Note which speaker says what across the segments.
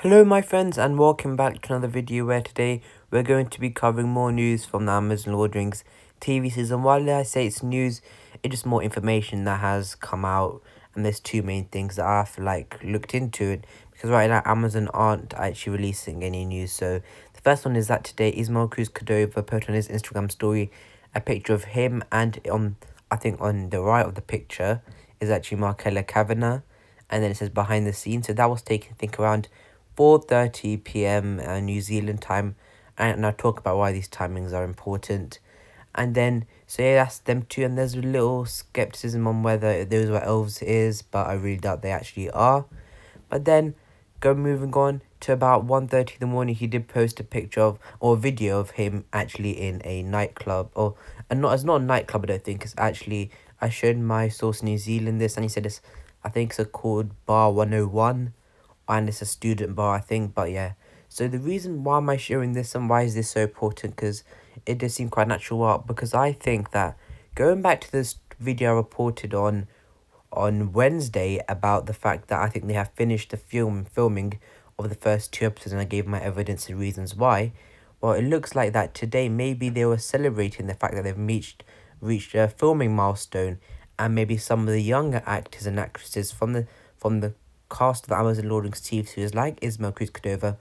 Speaker 1: Hello my friends and welcome back to another video where today we're going to be covering more news from the Amazon Lord of the Rings TV season. While I say it's news, it's just more information that has come out, and there's two main things that I've looked into it, because right now Amazon aren't actually releasing any news. So the first one is that today Ismail Cruz Cordova put on his Instagram story a picture of him, and I think on the right of the picture is actually Markella Kavanagh, and then it says behind the scenes. So that was taken, I think, around 4:30 p.m. New Zealand time, and I'll talk about why these timings are important. And then, so yeah, that's them two, and there's a little skepticism on whether those were elves is, but I really doubt they actually are. But then, moving on to about 1:30 in the morning, he did post a picture of, or a video of him actually in a nightclub, it's not a nightclub, I don't think, it's actually, I showed my source in New Zealand this, and he said it's, I think it's called Bar 101, and it's a student bar, I think. But yeah, so the reason why am I sharing this and why is this so important, because it does seem quite natural, because I think that going back to this video I reported on Wednesday about the fact that I think they have finished the filming of the first two episodes, and I gave my evidence and reasons why. Well, it looks like that today maybe they were celebrating the fact that they've reached a filming milestone, and maybe some of the younger actors and actresses from the cast of the Amazon Lord of the Rings TV series, like Ismail Cruz Cordova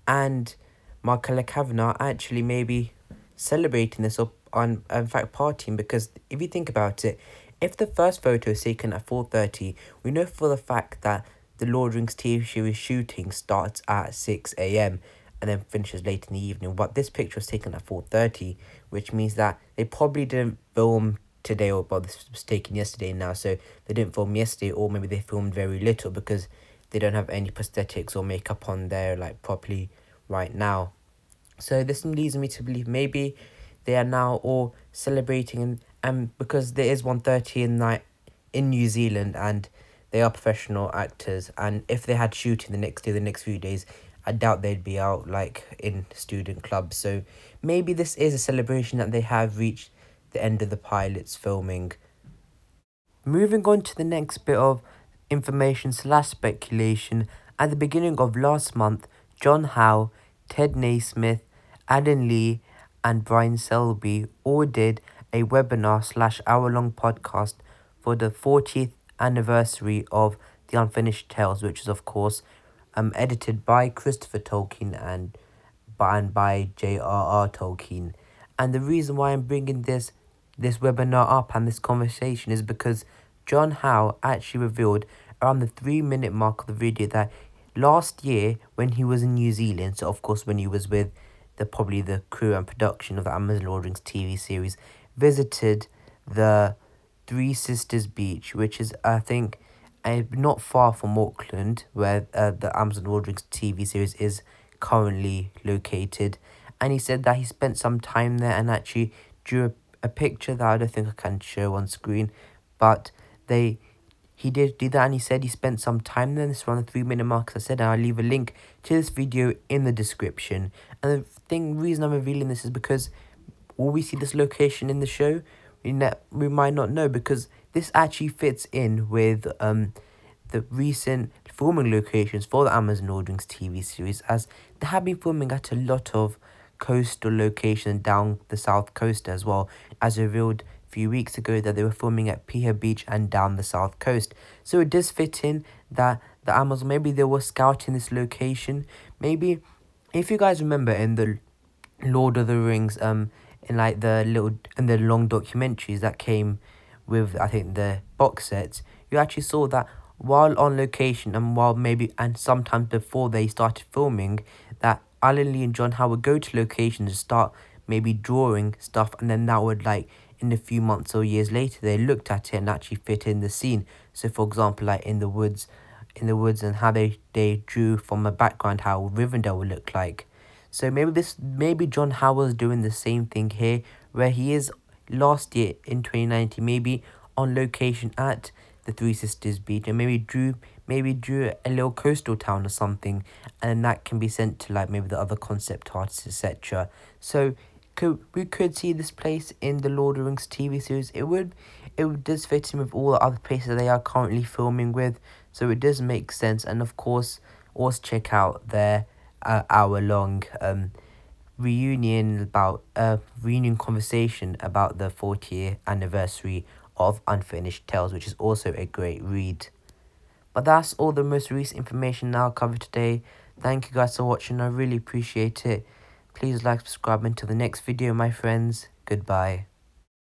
Speaker 1: and Markella Kavanagh, actually maybe celebrating this, or on in fact partying, because if you think about it, if the first photo is taken at 4:30, we know for the fact that the Lord of the Rings TV series shooting starts at 6 a.m. and then finishes late in the evening. But this picture was taken at 4:30, which means that they probably didn't film today, or well, this was taken yesterday now, so they didn't film yesterday, or maybe they filmed very little because they don't have any prosthetics or makeup on there properly right now. So this leads me to believe maybe they are now all celebrating, and because there is 1:30 in night in New Zealand, and they are professional actors, and if they had shooting the next day, the next few days, I doubt they'd be out in student clubs. So maybe this is a celebration that they have reached the end of the pilot's filming. Moving on to the next bit of information slash speculation, at the beginning of last month, John Howe, Ted Naismith, Adam Lee, and Brian Selby all did a webinar slash hour-long podcast for the 40th anniversary of The Unfinished Tales, which is of course edited by Christopher Tolkien and by J.R.R. Tolkien. And the reason why I'm bringing this webinar up and this conversation is because John Howe actually revealed around the 3-minute mark of the video that last year when he was in New Zealand, so of course when he was with probably the crew and production of the Amazon Lord of the Rings TV series, visited the Three Sisters Beach, which is, I think, not far from Auckland, where the Amazon Lord of the Rings TV series is currently located. And he said that he spent some time there and actually drew a picture that I don't think I can show on screen, but he did do that, and he said he spent some time there. This is around the 3-minute mark, as I said, and I'll leave a link to this video in the description. And the reason I'm revealing this is because will we see this location in the show? We might not know, because this actually fits in with the recent filming locations for the Amazon Lord of the Rings TV series, as they have been filming at a lot of coastal locations down the south coast as well, as revealed a few weeks ago that they were filming at Piha Beach and down the south coast. So it does fit in that the Amazon, maybe they were scouting this location. Maybe, if you guys remember in the Lord of the Rings, in the long documentaries that came with, I think, the box sets, you actually saw that while on location, and sometimes before they started filming, that Alan Lee and John Howe would go to locations and start maybe drawing stuff, and then that would, in a few months or years later, they looked at it and actually fit in the scene. So for example, in the woods, and how they drew from a background how Rivendell would look like. So maybe John Howe was doing the same thing here, where he is last year in 2019, maybe on location at the Three Sisters Beach, and maybe drew a little coastal town or something, and that can be sent to maybe the other concept artists, etc. So we could see this place in the Lord of the Rings TV series. It does fit in with all the other places they are currently filming with, so it does make sense. And of course, also check out their hour-long reunion conversation about the 40th anniversary of Unfinished Tales, which is also a great read. But that's all the most recent information I'll cover today. Thank you guys for watching. I really appreciate it. Please like, subscribe until the next video, my friends. Goodbye.